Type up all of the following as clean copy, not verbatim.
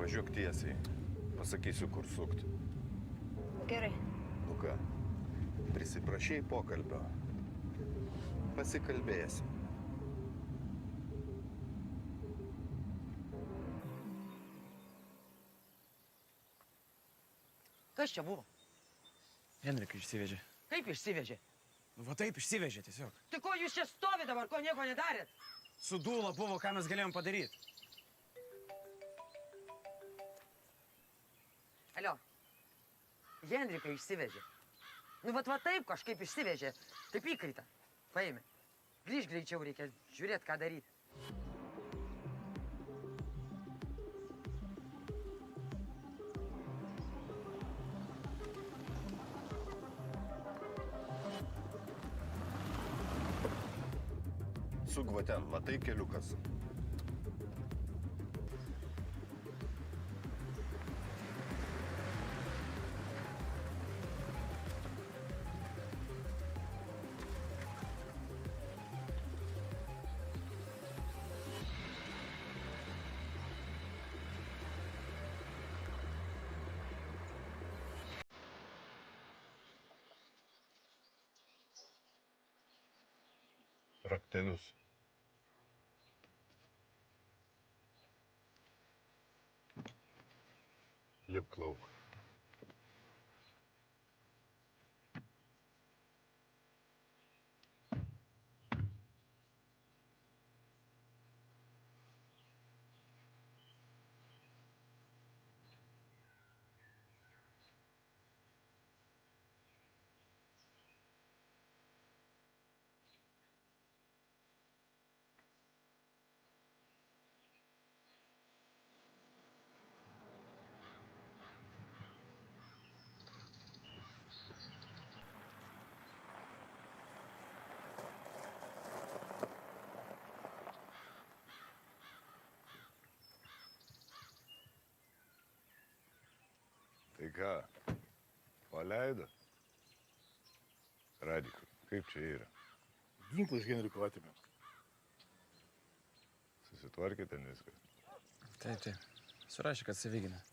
Važiuok tiesiai. Pasakysiu, kur sukt. Gerai. Nu ką, prisiprašei pokalbio. Pasikalbėsim. Kas čia buvo? Henriką išsivežė. Kaip išsivežė? Nu, va taip išsivežė tiesiog. Tai ko jūs čia stovi dabar, ko nieko nedarėt? Sudūla buvo, ką mes galėjom padaryti. Alio, Henriką išsivežė. Nu, va taip kažkaip išsivežė. Taip įkrita. Paėmė. Grįžk greičiau, reikia žiūrėti, ką daryti. Suk va ten, matai keliukas. Raktelius. Lipk lauk. Tai ką, paleido? Radikai, kaip čia yra? Ginklą iš Henriko atėmė. Susitvarkė ten viską? Taip. Surašė, kad savigina.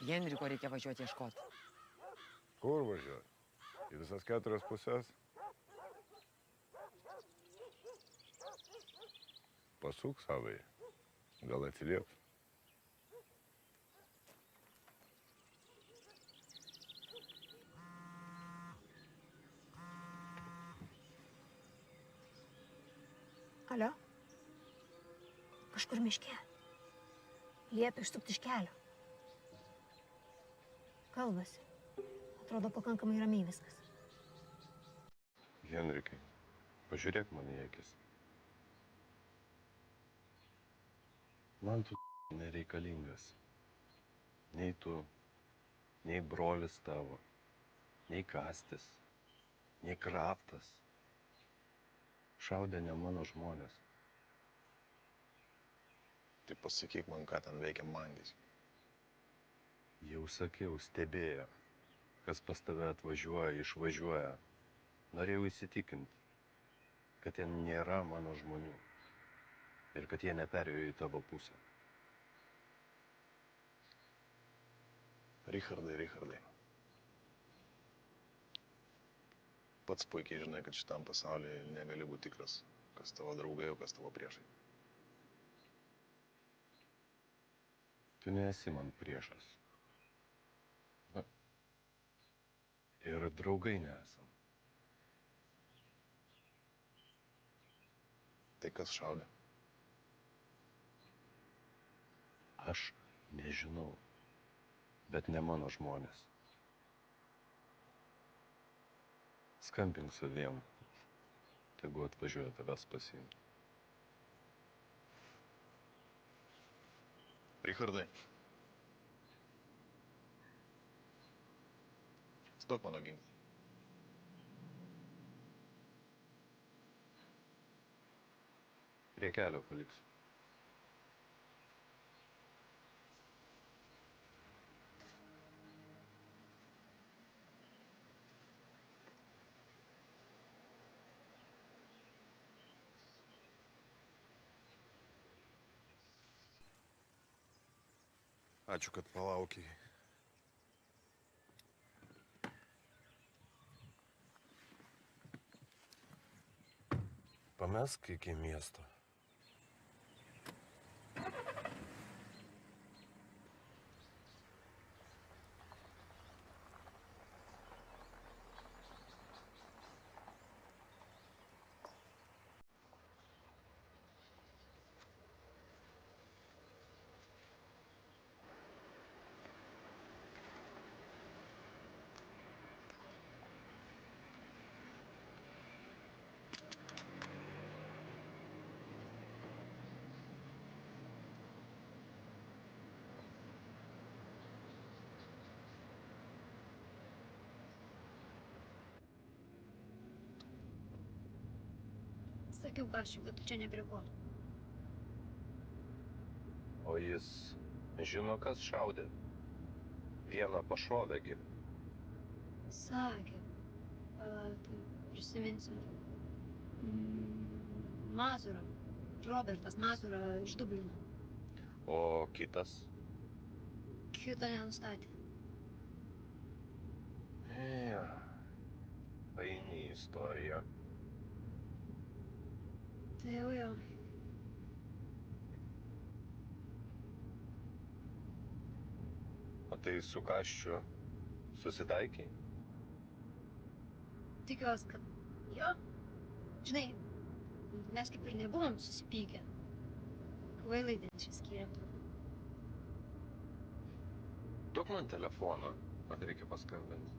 Henriko reikia važiuoti ieškoti. Kur važiuoti? Į visas 4 pusės? Pasuk savai. Gal atsilieps? Alio? Kažkur miške. Liepia išsukti iš kelio. Kalbasi. Atrodo pakankamai ramiai viskas. Henrikai, pažiūrėk man į akis. Man tu nereikalingas. Nei tu, nei brolis tavo, nei Kastis, nei Kraftas. Šaudė ne mano žmonės. Tai pasakyk man, ką ten veikia Mangis. Jau sakiau, stebėjo, kas pas tave atvažiuoja, išvažiuoja. Norėjau įsitikinti, kad ten nėra mano žmonių ir kad jie neperėjo į tavo pusę. Richardai. Pats puikiai žinai, kad šitam pasaulyje negali būti tikras, kas tavo draugai, o kas tavo priešai. Tu nesi man priešas. Ir draugai nesam. Tai kas šaudė? Aš nežinau, bet ne mano žmonės. Skambink saviem, tegu atvažiuoja tavęs pasiimti. Richardai. Stok mano ginklą. Prie kelio paliksiu. Ačiū, kad palaukiai. Pamesk iki miesto. Sakiau Kašiui, kad tu čia ne prie ko. O jis žino, kas šaudė. Vieną pašovė gi. Sakė. Tai prisiminsiu. Mazurą. Robertas Mazurą iš Dublino. O kitas? Kito nenustatė. Ja. Paini istorija. Tai jau. O tai su Kaščiu susitaikiai? Tikiuosi, kad jo. Žinai, mes kaip ir nebuvom susipykę. Kvailai dėl šį skyrėm. Duok man telefoną, man reikia paskambinti.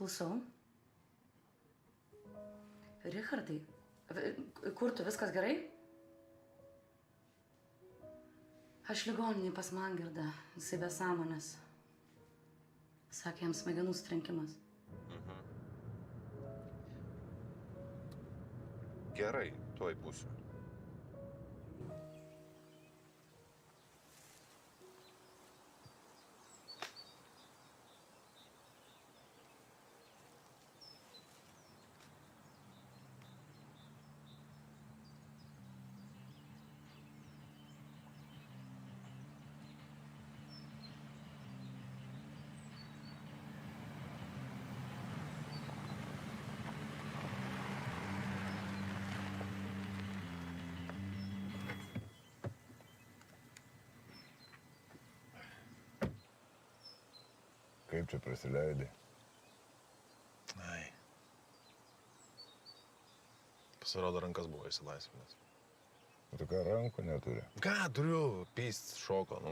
Klausau. Richardai, kur tu, viskas gerai? Aš ligoninėje pas Mangirdą, jisai be sąmonės. Sakė, jam smegenų sutrenkimas. Gerai, tuoj būsiu. Kaip čia prasileidai? Ai. Pasirodo, rankas buvo įsilaisvinęs. Tu ką, rankų neturi? Ką turiu? Pyst šoko,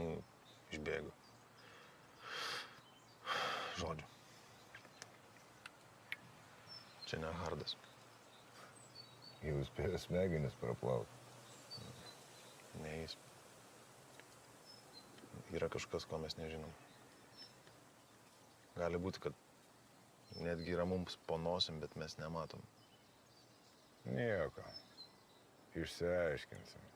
išbėgo. Žodžiu. Čia ne hardas. Jau spėjo smegenis praplauti. Ne jis. Yra kažkas, ko mes nežinom. Gali būti, kad netgi yra mums po nosim, bet mes nematom. Nieko. Išsiaiškinsim.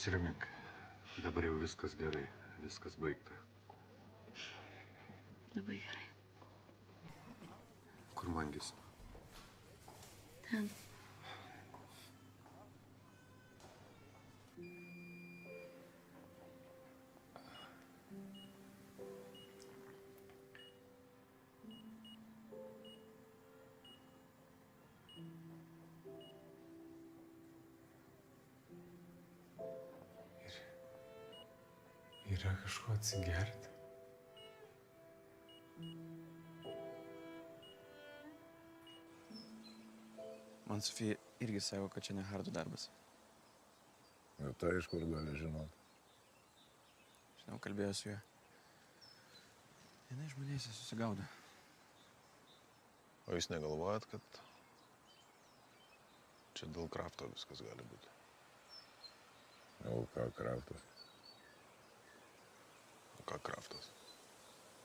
Nusiramink. Dabar jau viskas gerai. Viskas baigta. Labai gerai. Kur mangis? Ten. Yra kažko atsigerti. Man Sofija irgi sako, kad čia ne Hardo darbas. Ir tai iš kur gali žinot. Žinau, kalbėjau su juo. Viena iš manęs susigaudo. O jūs negalvojat, kad čia dėl krafto viskas gali būti? O ką kraftas? O ką kraftas?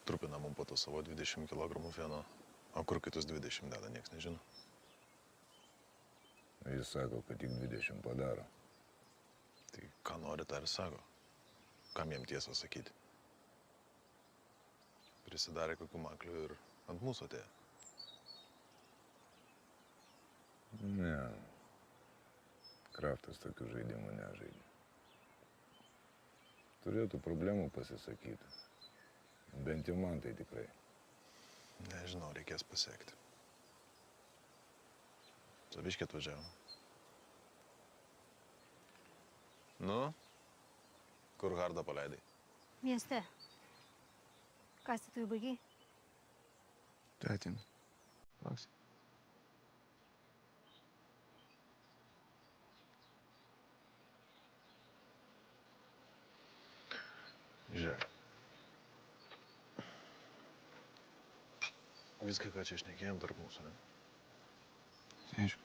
Trupina mum po to savo 20 kg fieno, o kur kitus 20 deda, nieks nežino. Jis sako, kad tik 20 padaro. Tai ką nori, tą ir sako. Kam jam tiesą sakyti? Prisidarė kokių maklių ir ant mūsų atėjo. Ne. Kraftas tokių žaidimų nežaidė. Turėtų problemų pasisakyti. Bent jau man tai tikrai. Nežinau, reikės pasiekti. Saviškė atvažiavo. Nu, kur Hardą paleidai? Mieste. Kasti tu jau baigiai? Tai atinu. Lauksi. Žiūrėk. Viską, ką čia šnekėjom tarp mūsų, ne? Aišku.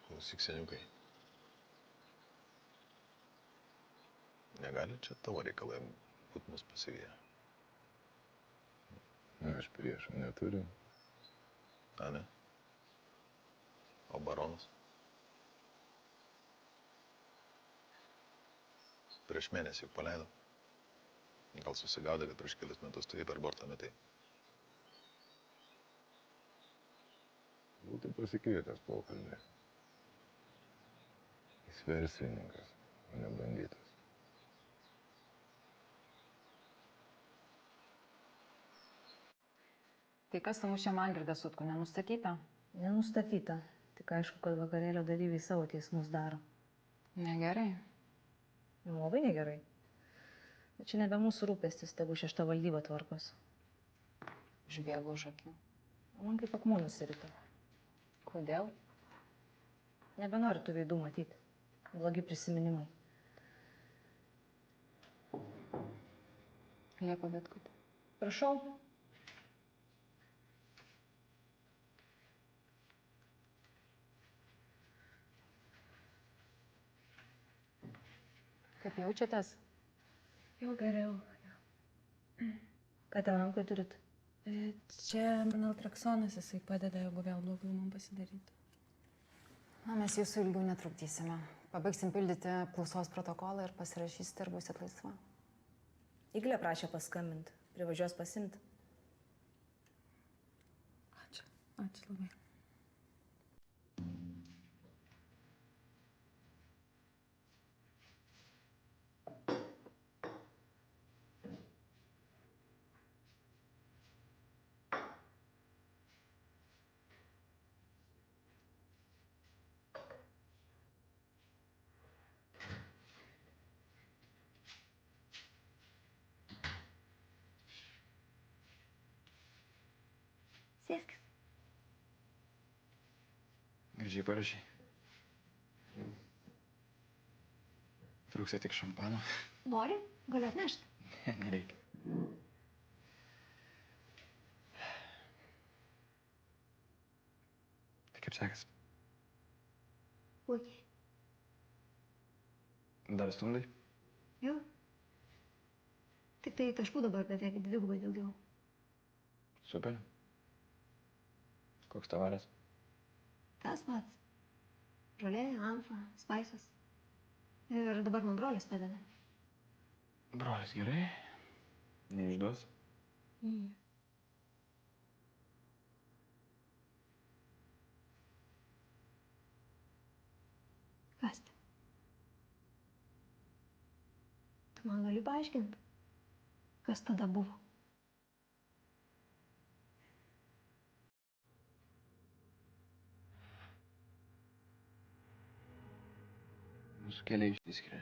Klausyk, seniukai. Negali čia tavo reikalai būt mus pasivyję. Aš priešų neturiu. A, ne? O baronas? Prieš mėnesį juk paleido. Gal susigaudė, kad prieš kelis metus tu jį per bortą metai. Būtų pasikvietęs pokalbį. Jis verslininkas, o ne bandytas. Tai kas sumušė Mangirdą Sutkų, nenustatyta? Nenustatyta. Tik aišku, kad vakarėlio dalyviai savo teismus daro. Negerai. Labai negerai. Bet čia nebe mūsų rūpestis, tegu šešta valdyba tvarkos. Užbėgu už akių. O man kaip akmuo nusirito. Kodėl? Nebenoriu tų veidų matyti. Blogi prisiminimai. Liepa Betkutė. Prašau. Kaip jaučiatės? Jau geriau. Ką ten rankai turit? Čia naltraksonas, jisai padeda, jeigu vėl blogiau man pasidaryti. Na, mes jūsų ilgiau netrukdysime. Pabaigsim pildyti klausos protokolą ir pasirašysite ir būsit laisva. Iglė prašė paskambinti. Privažiuos pasimti. Ačiū. Ačiū labai. Sėsk. Gražiai parašai. Trūksta tik šampano. Nori? Galiu atnešti. Ne, nereikia. Tai kaip sekas? Puikiai. Dar stumdai? Jo. Tik tai taškų dabar beveik dvigubai daugiau. Super. Koks tavaras? Tas pats. Žolė, amfa, spaisas. Ir dabar man brolis padeda. Brolis gerai. Neišduos. Kas tai? Tu man gali paaiškinti, kas tada buvo? Mūsų keliai išsiskiria.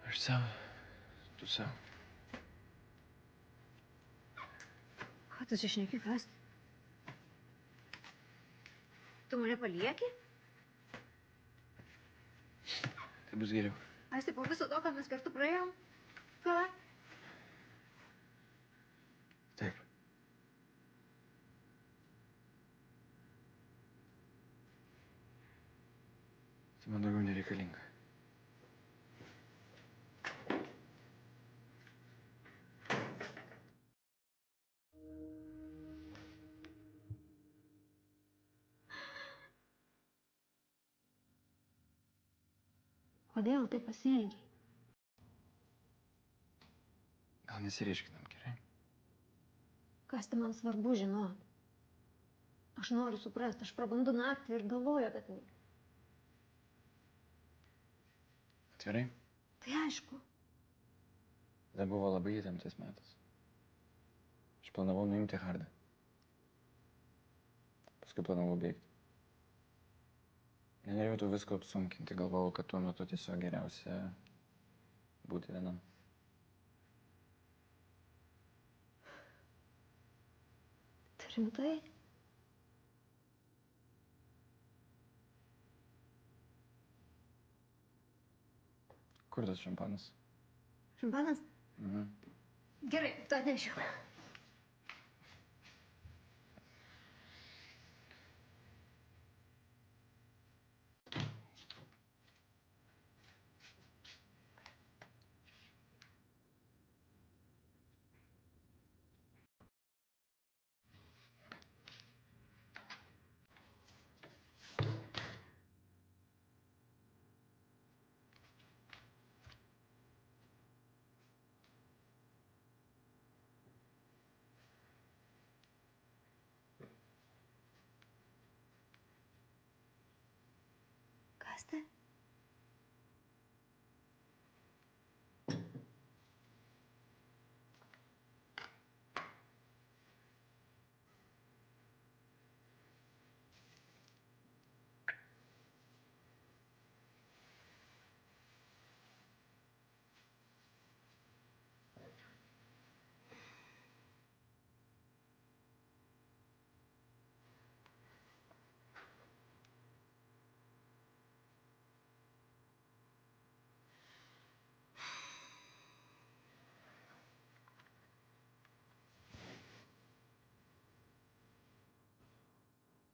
Aš savo, tu savo. Ką tu čia šneki, kas? Tu mane palieki? Tai bus geriau. Aisti, po viso to, ką mes kartu praėjom? Ką? Taip. Tai man daugiau nereikalinga. Kodėl taip pasielgi? Gal nesiriškinam, gerai? Kas tai man svarbu žinot? Aš noriu suprasti, aš prabundu naktį ir galvoju apie tai. Atvirai? Tai aišku. Tada buvo labai įtemptas metas. Aš planavau nuimti Hardą. Paskui planavau bėgti. Nenorėjau to visko apsunkinti, galvojau, kad tuo metu tiesiog geriausia būti vienam. Tai rimtai? Kur tas šampanas? Šampanas? Mhm. Gerai, tu atnešiu.